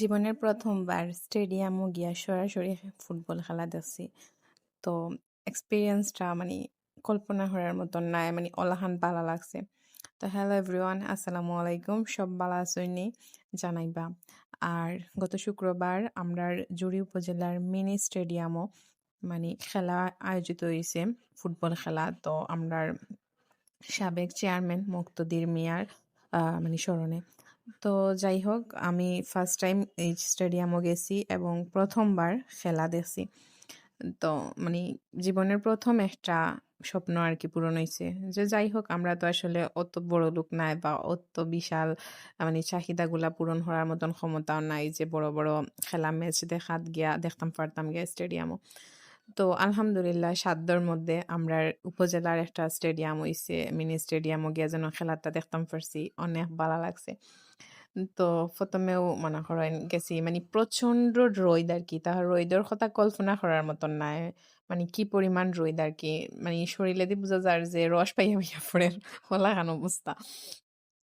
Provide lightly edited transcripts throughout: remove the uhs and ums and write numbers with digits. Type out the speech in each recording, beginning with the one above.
জীবনের প্রথমবার স্টেডিয়ামও গিয়া সরাসরি ফুটবল খেলা দেখছি। তো এক্সপেরিয়েন্সটা মানে কল্পনা করার মতন নাই, মানে অলাহান ভালো লাগছে। তো হ্যালো এভরিওয়ান, আসসালামু আলাইকুম। সব ভালো আছেননি জানাইবা। আর গত শুক্রবার আমরা জুড়ি উপজেলার মিনি স্টেডিয়ামও মানে খেলা আয়োজিত হয়েছে, ফুটবল খেলা। তো আমরা সাবেক চেয়ারম্যান মুক্তদির মিয়ার মানে স্মরণে। তো যাই হোক, আমি ফার্স্ট টাইম এই স্টেডিয়ামও গেছি এবং প্রথমবার খেলা দেখছি। তো মানে জীবনের প্রথম একটা স্বপ্ন আর কি পূরণ হয়েছে। যে যাই হোক, আমরা তো আসলে অত বড় লোক নাই বা অত বিশাল মানে চাহিদাগুলা পূরণ করার মতন ক্ষমতাও নাই যে বড় বড় খেলা ম্যাচ দেখাত গিয়া দেখতাম পারতাম গিয়া স্টেডিয়ামও। তো আলহামদুলিল্লাহ সাধ্যর মধ্যে আমরা উপজেলার একটা স্টেডিয়াম হইছে, মিনি স্টেডিয়ামও গিয়া যেন খেলাটা দেখতাম পারছি, অনেক ভালো লাগছে। তো প্রথমেও মনে করেন গেছি মানে প্রচন্ড রোদ আর কি, তাহার রোদের কথা কল্পনা করার মতন নাই। মানে কি পরিমাণ রোদ আর কি, মানে শরীরে দিয়ে বোঝা যায় যে রস পাইয়া পাইয়া পড়ে হলাখান অবস্থা।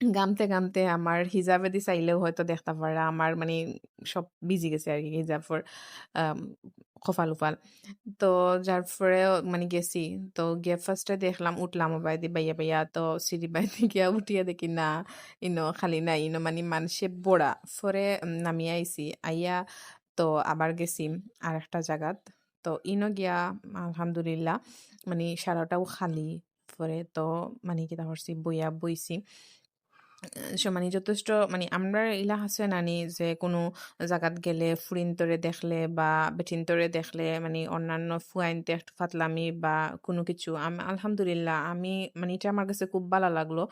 গামতে গামতে আমার হিজাবে দি চাইলেও হয়তো দেখতে পারা আমার মানে সব ভিজি গেছে আর কি হিজাবর আম, কপাল উপাল। তো যার পরে মানে গেছি। তো গিয়ে ফার্স্টে দেখলাম, উঠলাম বাইদি বাইয়া বাইয়া, তো সিঁড়ি বাইতে গিয়া উঠিয়া দেখি না, ইনো খালি না, ইনো মানে মানুষে বড়া। পরে নামিয়ে আইছি, আইয়া তো আবার গেছি আর একটা জায়গাত। তো ইনো গিয়া আলহামদুলিল্লাহ মানে সারাটাও খালি। পরে তো মানে কি করছি, বইয়া বইছি। মানে যথেষ্ট মানে আমরা ইলা আছে নানি যে কোনো জায়গাত গেলে ফুরিনতরে দেখলে বা বেঠিনতরে দেখলে মানে অন্যান্য ফুয়াইনতে একটু ফাতলামি বা কোনো কিছু আলহামদুলিল্লাহ আমি মানে এটা আমার কাছে খুব ভালো লাগলো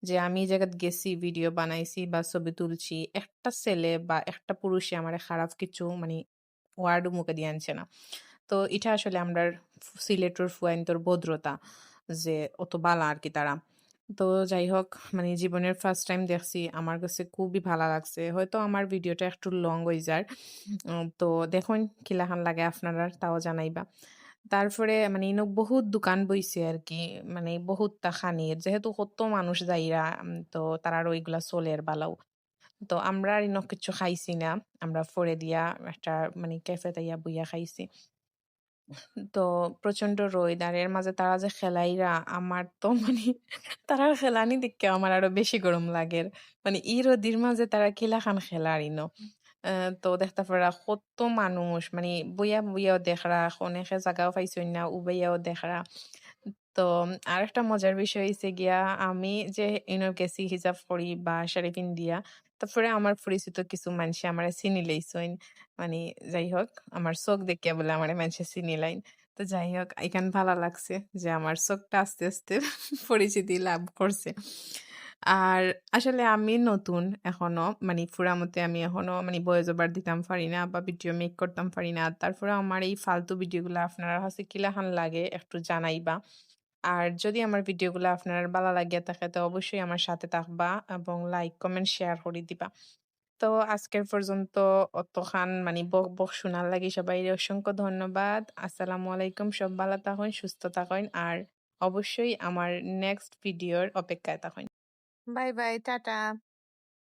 যে আমি এই জায়গাত গেছি, ভিডিও বানাইছি বা ছবি তুলছি, একটা ছেলে বা একটা পুরুষে আমার খারাপ কিছু মানে ওয়ার্ডও মুখে দিয়ে আনছে না। তো এটা আসলে আমরা সিলেটর ফুয়াইন্তর ভদ্রতা, যে অত বালা আর কি তারা। তো যাই হোক, মানে জীবনের ফার্স্ট টাইম দেখছি, আমার কাছে খুবই ভালো লাগছে। হয়তো আমার ভিডিওটা একটু লং হয়ে যায়, তো দেখুন কিলাখান লাগে আপনারা, তাও জানাইবা। তারপরে মানে ইনো বহুত দোকান বইছে আর কি, মানে বহুত খানির যেহেতু কত মানুষ যাইরা, তো তারার ওইগুলা চলের বালাও। তো আমরা আর ইনো কিছু খাইছি না, আমরা ফরে দিয়া একটা মানে ক্যাফে তাইয়া বইয়া খাইছি। তো প্রচন্ড রোদ আর এর মাঝে তারা যে খেলাইরা, আমার তো মানে তারার খেলানি দেখে আমার আরো বেশি গরম লাগে। মানে ই রোদির মাঝে তারা কিলা খান খেলারিনো। তো দেখতে পারা কত মানুষ মানে বইয়া বইয়াও দেখরা, অনেকে জায়গাও পাইছই না উবাইয়াও দেখরা। তো আরেকটা মজার বিষয় হইছে গিয়া, আমি যে গেছি হিজাব করি বা শাড়ি দিয়া, তারপরে আমার পরিচিত কিছু মানুষ আমার চিনি লইছইন। মানে যাই হোক, আমার চোখ দেখিয়া বলে আমার মানুষে চিনি লাইন। তো যাই হোক, এখান ভালো লাগছে যে আমার চোখটা আস্তে আস্তে পরিচিতি লাভ করছে। আর আসলে আমি নতুন এখনো, মানে ফুরামতে আমি এখনো মানে ভয়েস ওভার দিতাম পারি না বা ভিডিও মেক করতাম পারি না। তারপরে আমার এই ফালতু ভিডিওগুলো আপনারা কাছে কিলাখান লাগে একটু জানাইবা। আর যদি আমার ভিডিওগুলো আপনার ভালো লাগিয়া থাকে তো অবশ্যই আমার সাথে থাকবা এবং লাইক কমেন্ট শেয়ার করে দিবা। তো আজকের পর্যন্ত অতখান মানে বক বক শোনার লাগি সবাই অসংখ্য ধন্যবাদ। আসসালামু আলাইকুম, সব ভালো থাকুন, সুস্থ থাকুন আর অবশ্যই আমার নেক্সট ভিডিওর অপেক্ষায় থাকুন। Bye bye, tata.